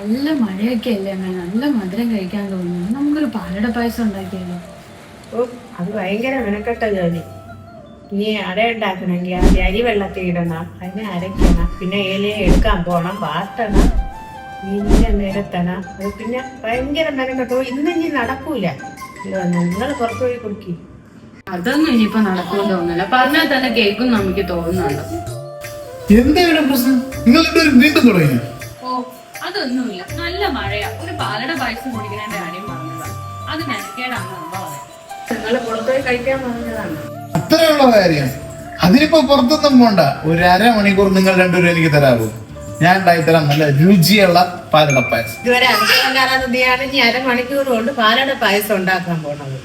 നല്ല മഴയൊക്കെ അല്ലേ അങ്ങനെ നല്ല മധുരം കഴിക്കാൻ തോന്നുന്നു. നമുക്കൊരു പാലട പായസം ഉണ്ടാക്കിയാലോ? ഓ, അത് ഭയങ്കര മെനക്കെട്ട ജോലി. ഇനി അട ഉണ്ടാക്കണമെങ്കിൽ ആ അരി വെള്ളത്തിൽ ഇടണം, അതിനെ അരയ്ക്കണം, പിന്നെ ഇലയെ എടുക്കാൻ പോകണം, വാട്ടണം, പിന്നെ നിരത്തണം. അത് പിന്നെ ഭയങ്കര മെനക്കെട്ടോ. ഇനി നടക്കൂല. നിങ്ങൾ പുറത്തു പോയി കുടിക്കി. അതൊന്നും ഇനിയിപ്പോ നടക്കുമെന്ന് തോന്നുന്നില്ല. പറഞ്ഞാൽ തന്നെ കേൾക്കും നമുക്ക് തോന്നുന്നുണ്ട്. എന്താണ് പ്രശ്നം? നിങ്ങൾ വീണ്ടും തുടങ്ങി? ഓ, അതൊന്നുമില്ല. നല്ല മഴയാ. ഒരു പാലട പായസം കുടിക്കുന്നതിന്റെ കാര്യം പറഞ്ഞതാ. അത് മെനക്കേടാണെന്ന് അമ്മ പറയാം. നിങ്ങൾ പുറത്തുപോയി കഴിക്കാൻ പറഞ്ഞതാണ്. അത്രയുള്ള കാര്യം. അതിനിപ്പോ പുറത്തൊന്നും പോണ്ട. ഒരു അരമണിക്കൂർ നിങ്ങൾ രണ്ടുപേരും എനിക്ക് തരാമോ? ഞാൻ ഉണ്ടായിത്തരാം നല്ല രുചിയുള്ള പാലട പായസം. ഇതുവരെ അനുഭവം കാണാതെയാണ് ഇനി അരമണിക്കൂർ കൊണ്ട് പാലട പായസം ഉണ്ടാക്കാൻ പോണത്.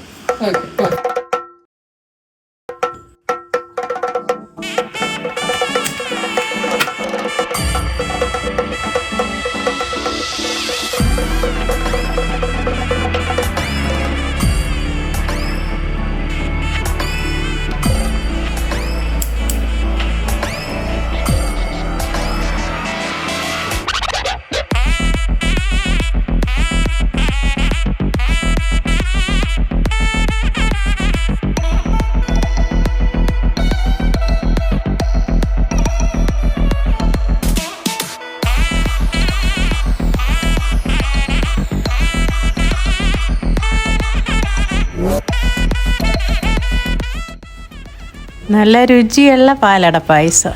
നല്ല രുചിയുള്ള പാലട പായസം.